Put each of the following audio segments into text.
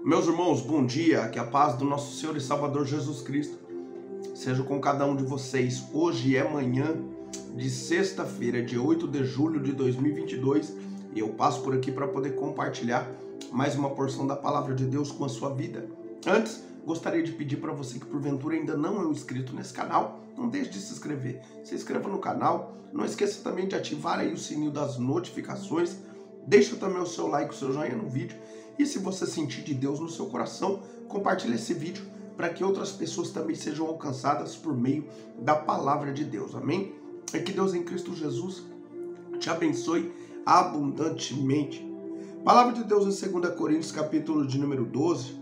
Meus irmãos, bom dia, que a paz do nosso Senhor e Salvador Jesus Cristo seja com cada um de vocês. Hoje é manhã de sexta-feira, dia 8 de julho de 2022, e eu passo por aqui para poder compartilhar mais uma porção da palavra de Deus com a sua vida. Antes, gostaria de pedir para você que porventura ainda não é inscrito nesse canal, não deixe de se inscrever. Se inscreva no canal, não esqueça também de ativar aí o sininho das notificações, deixa também o seu like, o seu joinha no vídeo. E se você sentir de Deus no seu coração, compartilhe esse vídeo para que outras pessoas também sejam alcançadas por meio da palavra de Deus. Amém? E que Deus em Cristo Jesus te abençoe abundantemente. Palavra de Deus em 2 Coríntios, capítulo de número 12,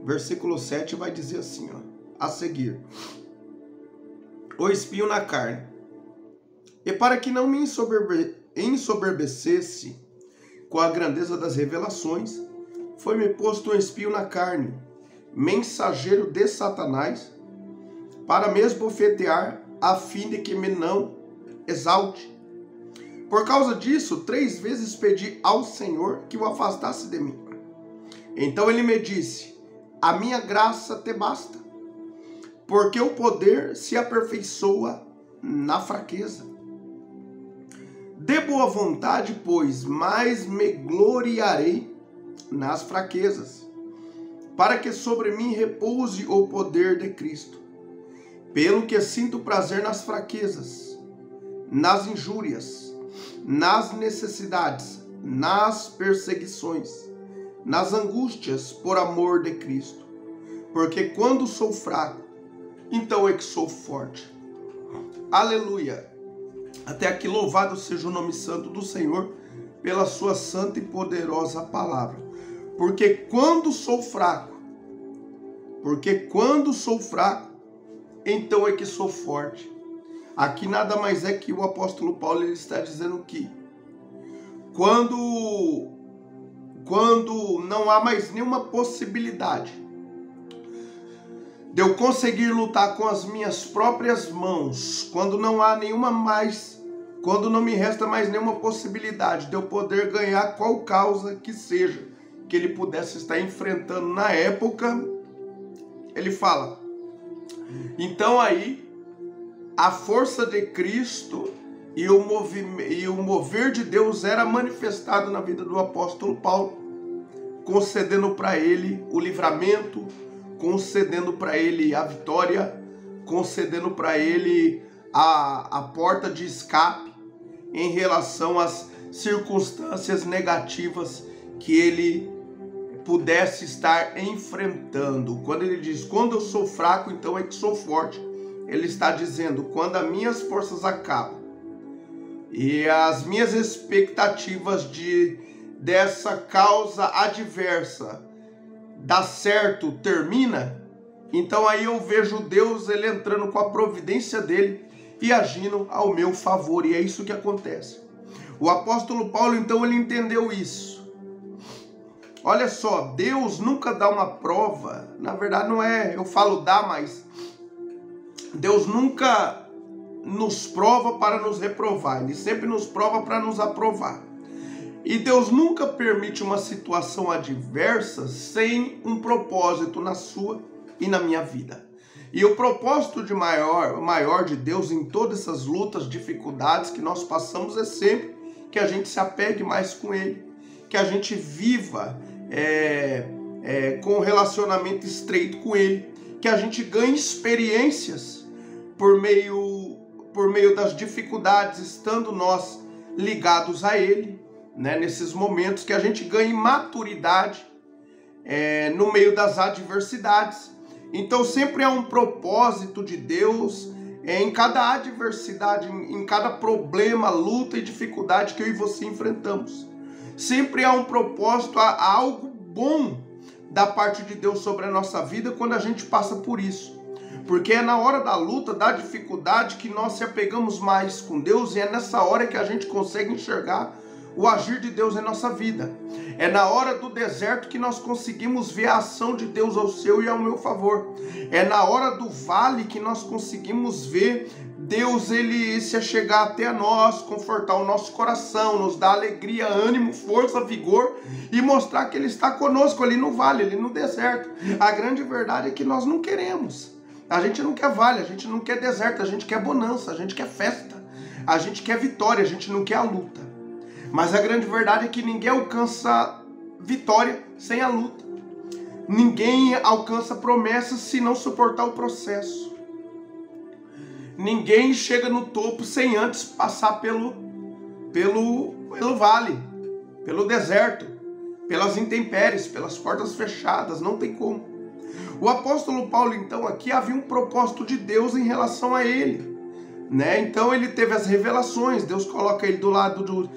versículo 7, vai dizer assim, a seguir: o espinho na carne. E para que não me ensoberbecesse com a grandeza das revelações, foi-me posto um espinho na carne, mensageiro de Satanás, para me esbofetear, a fim de que me não exalte. Por causa disso, 3 vezes pedi ao Senhor que o afastasse de mim. Então ele me disse: a minha graça te basta, porque o poder se aperfeiçoa na fraqueza. De boa vontade, pois, mais me gloriarei nas fraquezas, para que sobre mim repouse o poder de Cristo. Pelo que sinto prazer nas fraquezas, nas injúrias, nas necessidades, nas perseguições, nas angústias por amor de Cristo. Porque quando sou fraco, então é que sou forte. Aleluia! Até aqui, louvado seja o nome santo do Senhor pela sua santa e poderosa palavra. Porque quando sou fraco, então é que sou forte. Aqui nada mais é que o apóstolo Paulo, ele está dizendo que quando não há mais nenhuma possibilidade de eu conseguir lutar com as minhas próprias mãos, quando não me resta mais nenhuma possibilidade de eu poder ganhar qual causa que seja que ele pudesse estar enfrentando na época, ele fala, então aí a força de Cristo e o mover de Deus era manifestado na vida do apóstolo Paulo, concedendo para ele o livramento, concedendo para ele a vitória, concedendo para ele a porta de escape em relação às circunstâncias negativas que ele pudesse estar enfrentando. Quando ele diz, quando eu sou fraco, então é que sou forte, ele está dizendo, quando as minhas forças acabam e as minhas expectativas dessa causa adversa dá certo, termina, então aí eu vejo Deus, ele entrando com a providência dele e agindo ao meu favor, e é isso que acontece. O apóstolo Paulo, então, ele entendeu isso. Olha só, Deus nunca dá uma prova, na verdade não é, eu falo dá, mas Deus nunca nos prova para nos reprovar, ele sempre nos prova para nos aprovar. E Deus nunca permite uma situação adversa sem um propósito na sua e na minha vida. E o propósito maior de Deus em todas essas lutas, dificuldades que nós passamos é sempre que a gente se apegue mais com Ele, que a gente viva com um relacionamento estreito com Ele, que a gente ganhe experiências por meio das dificuldades, estando nós ligados a Ele, né? Nesses momentos que a gente ganhe maturidade no meio das adversidades. Então sempre há um propósito de Deus em cada adversidade, em cada problema, luta e dificuldade que eu e você enfrentamos. Sempre há um propósito, há algo bom da parte de Deus sobre a nossa vida quando a gente passa por isso. Porque é na hora da luta, da dificuldade, que nós se apegamos mais com Deus, e é nessa hora que a gente consegue enxergar o agir de Deus em nossa vida. É na hora do deserto que nós conseguimos ver a ação de Deus ao seu e ao meu favor. É na hora do vale que nós conseguimos ver Deus ele se achegar até a nós, confortar o nosso coração, nos dar alegria, ânimo, força, vigor e mostrar que Ele está conosco ali no vale, ali no deserto. A grande verdade é que nós não queremos. A gente não quer vale, a gente não quer deserto, a gente quer bonança, a gente quer festa, a gente quer vitória, a gente não quer a luta. Mas a grande verdade é que ninguém alcança vitória sem a luta. Ninguém alcança promessas se não suportar o processo. Ninguém chega no topo sem antes passar pelo vale, pelo deserto, pelas intempéries, pelas portas fechadas, não tem como. O apóstolo Paulo, então, aqui havia um propósito de Deus em relação a ele, né? Então ele teve as revelações, Deus coloca ele do lado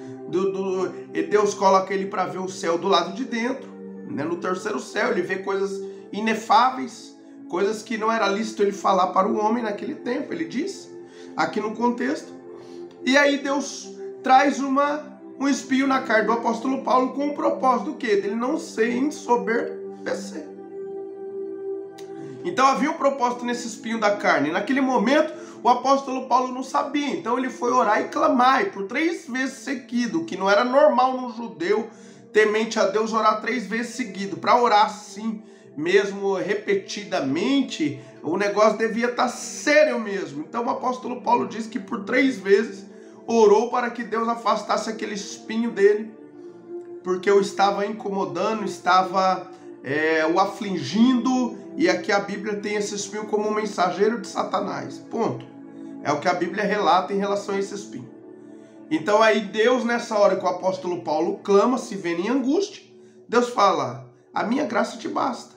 Deus coloca ele para ver o céu do lado de dentro, né? No terceiro céu ele vê coisas inefáveis, coisas que não era lícito ele falar para o homem naquele tempo, ele diz, aqui no contexto. E aí Deus traz um espinho na carne do apóstolo Paulo com o propósito do quê? Dele não se ensoberbecer. Então havia um propósito nesse espinho da carne. Naquele momento o apóstolo Paulo não sabia, então ele foi orar e clamar, e por 3 vezes seguido, que não era normal no judeu temente a Deus orar 3 vezes seguido. Para orar assim, mesmo repetidamente, o negócio devia estar sério mesmo. Então o apóstolo Paulo diz que por 3 vezes orou para que Deus afastasse aquele espinho dele, porque o estava incomodando, estava o afligindo, e aqui a Bíblia tem esse espinho como um mensageiro de Satanás, ponto. É o que a Bíblia relata em relação a esse espinho. Então aí Deus, nessa hora que o apóstolo Paulo clama, se vê em angústia, Deus fala, a minha graça te basta.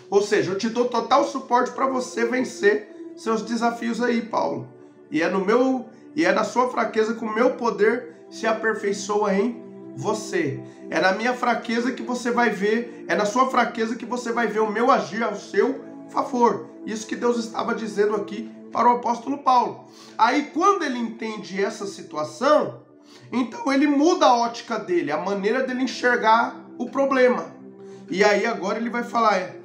Ou seja, eu te dou total suporte para você vencer seus desafios aí, Paulo. E é na sua fraqueza que o meu poder se aperfeiçoa em você. É na minha fraqueza que você vai ver, é na sua fraqueza que você vai ver o meu agir ao seu favor. Isso que Deus estava dizendo aqui para o apóstolo Paulo. Aí quando ele entende essa situação, então ele muda a ótica dele, a maneira dele enxergar o problema. E aí agora ele vai falar,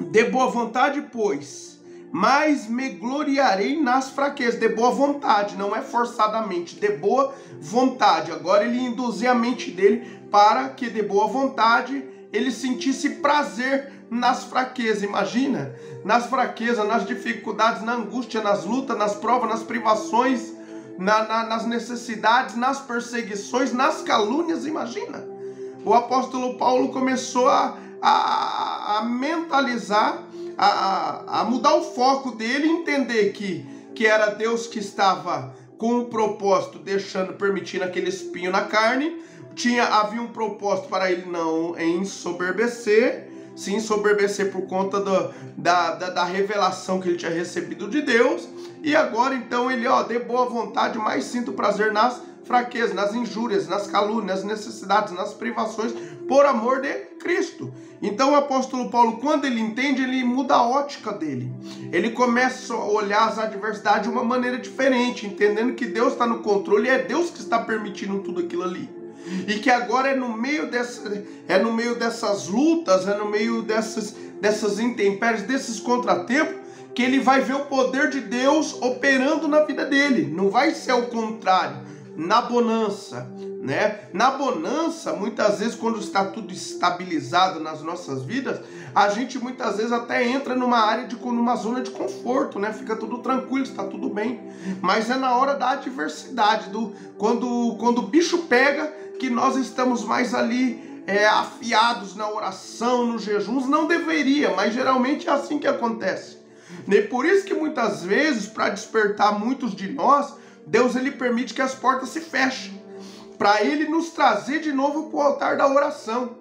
de boa vontade, pois, mas me gloriarei nas fraquezas. De boa vontade, não é forçadamente, de boa vontade. Agora ele induzia a mente dele para que de boa vontade ele sentisse prazer nas fraquezas. Imagina, nas fraquezas, nas dificuldades, na angústia, nas lutas, nas provas, nas privações, nas necessidades, nas perseguições, nas calúnias. Imagina, o apóstolo Paulo começou a mentalizar, a mudar o foco dele, entender que era Deus que estava com o propósito, permitindo aquele espinho na carne. Havia um propósito para ele não ensoberbecer, se ensoberbecer por conta da revelação que ele tinha recebido de Deus. E agora então ele, de boa vontade, mas sinto prazer nas fraquezas, nas injúrias, nas calúnias, nas necessidades, nas privações, por amor de Cristo. Então o apóstolo Paulo, quando ele entende, ele muda a ótica dele. Ele começa a olhar as adversidades de uma maneira diferente, entendendo que Deus está no controle e é Deus que está permitindo tudo aquilo ali. E que agora é no meio dessas lutas, é no meio dessas intempéries, desses contratempos, que ele vai ver o poder de Deus operando na vida dele. Não vai ser o contrário. Na bonança, né? Na bonança, muitas vezes, quando está tudo estabilizado nas nossas vidas, a gente muitas vezes até entra numa zona de conforto, né? Fica tudo tranquilo, está tudo bem. Mas é na hora da adversidade, quando o bicho pega, que nós estamos mais ali afiados na oração, nos jejuns. Não deveria, mas geralmente é assim que acontece. E por isso que muitas vezes, para despertar muitos de nós, Deus ele permite que as portas se fechem, para ele nos trazer de novo para o altar da oração,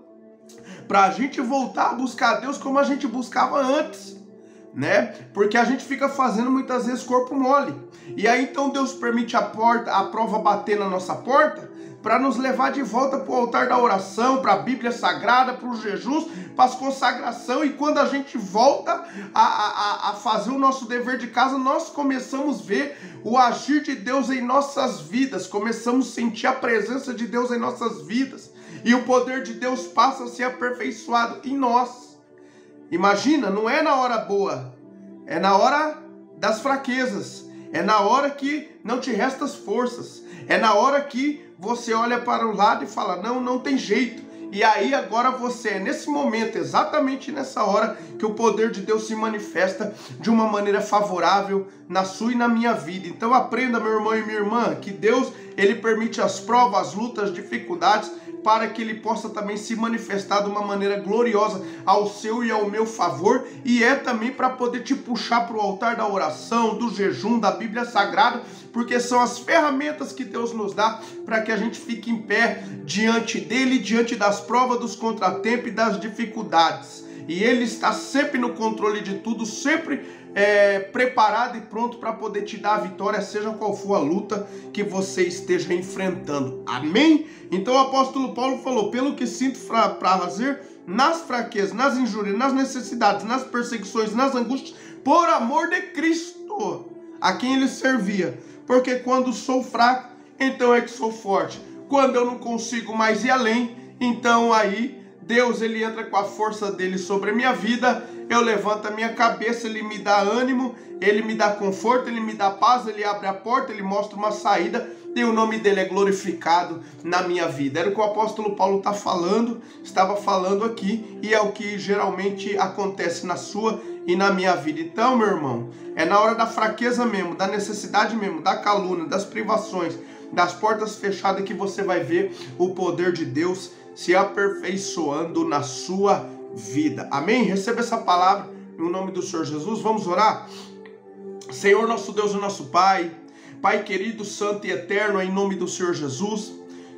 para a gente voltar a buscar a Deus como a gente buscava antes, né? Porque a gente fica fazendo muitas vezes corpo mole. E aí então Deus permite a prova bater na nossa porta, para nos levar de volta para o altar da oração, para a Bíblia Sagrada, para os jejuns, para as consagrações. E quando a gente volta a fazer o nosso dever de casa, nós começamos a ver o agir de Deus em nossas vidas, começamos a sentir a presença de Deus em nossas vidas, e o poder de Deus passa a ser aperfeiçoado em nós. Imagina, não é na hora boa, é na hora das fraquezas, É na hora que não te restam forças. É na hora que você olha para o lado e fala, não tem jeito. E aí agora você é nesse momento, exatamente nessa hora, que o poder de Deus se manifesta de uma maneira favorável na sua e na minha vida. Então aprenda, meu irmão e minha irmã, que Deus, ele permite as provas, as lutas, as dificuldades, para que ele possa também se manifestar de uma maneira gloriosa ao seu e ao meu favor, e é também para poder te puxar para o altar da oração, do jejum, da Bíblia Sagrada, porque são as ferramentas que Deus nos dá para que a gente fique em pé diante dele, diante das provas, dos contratempos e das dificuldades. E ele está sempre no controle de tudo, sempre preparado e pronto para poder te dar a vitória, seja qual for a luta que você esteja enfrentando. Amém? Então o apóstolo Paulo falou, pelo que sinto prazer nas fraquezas, nas injúrias, nas necessidades, nas perseguições, nas angústias, por amor de Cristo, a quem ele servia. Porque quando sou fraco, então é que sou forte. Quando eu não consigo mais ir além, então aí Deus, ele entra com a força dele sobre a minha vida, eu levanto a minha cabeça, ele me dá ânimo, ele me dá conforto, ele me dá paz, ele abre a porta, ele mostra uma saída, e o nome dele é glorificado na minha vida. Era o que o apóstolo Paulo estava falando aqui, e é o que geralmente acontece na sua e na minha vida. Então, meu irmão, é na hora da fraqueza mesmo, da necessidade mesmo, da calúnia, das privações, das portas fechadas que você vai ver o poder de Deus se aperfeiçoando na sua vida. Amém? Receba essa palavra no nome do Senhor Jesus. Vamos orar? Senhor, nosso Deus e nosso Pai, Pai querido, santo e eterno, em nome do Senhor Jesus,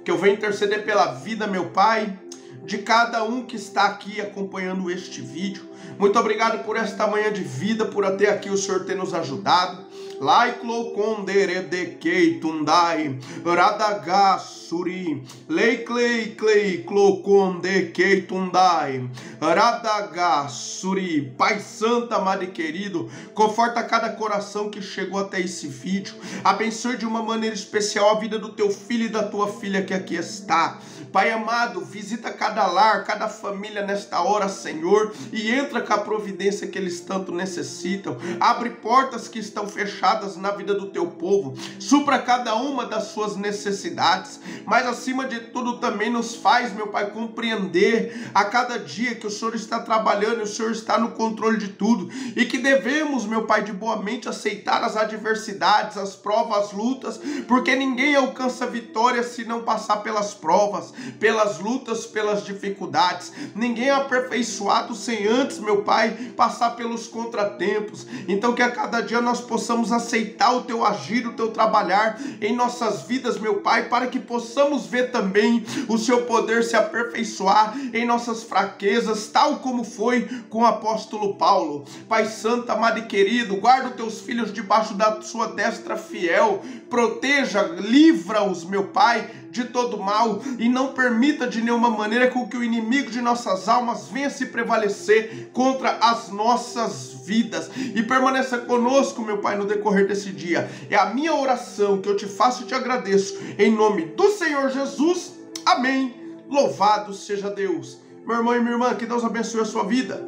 que eu venho interceder pela vida, meu Pai, de cada um que está aqui acompanhando este vídeo. Muito obrigado por esta manhã de vida, por até aqui o Senhor ter nos ajudado. Laiklo konderedekei tundai radagasuri leiklei klei klokondekei tundai radagasuri. Pai santo, amado e querido, conforta cada coração que chegou até esse vídeo. Abençoe de uma maneira especial a vida do teu filho e da tua filha que aqui está. Pai amado, visita cada lar, cada família nesta hora, Senhor, e entra com a providência que eles tanto necessitam. Abre portas que estão fechadas na vida do teu povo. Supra cada uma das suas necessidades, mas acima de tudo também nos faz, meu Pai, compreender a cada dia que o Senhor está trabalhando e o Senhor está no controle de tudo, e que devemos, meu Pai, de boa mente aceitar as adversidades, as provas, as lutas, porque ninguém alcança vitória se não passar pelas provas, pelas lutas, pelas dificuldades. Ninguém é aperfeiçoado sem antes, meu Pai, passar pelos contratempos. Então que a cada dia nós possamos aceitar o teu agir, o teu trabalhar em nossas vidas, meu Pai, para que possamos ver também o seu poder se aperfeiçoar em nossas fraquezas, tal como foi com o apóstolo Paulo. Pai santo, amado e querido, guarda os teus filhos debaixo da sua destra fiel, proteja, livra-os, meu Pai, de todo mal, e não permita de nenhuma maneira com que o inimigo de nossas almas venha se prevalecer contra as nossas vidas, e permaneça conosco, meu Pai, no decorrer desse dia. É a minha oração que eu te faço e te agradeço, em nome do Senhor Jesus, amém. Louvado seja Deus. Meu irmão e minha irmã, que Deus abençoe a sua vida.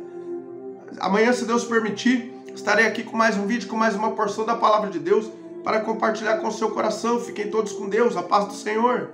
Amanhã, se Deus permitir, estarei aqui com mais um vídeo, com mais uma porção da palavra de Deus, para compartilhar com o seu coração. Fiquem todos com Deus, a paz do Senhor.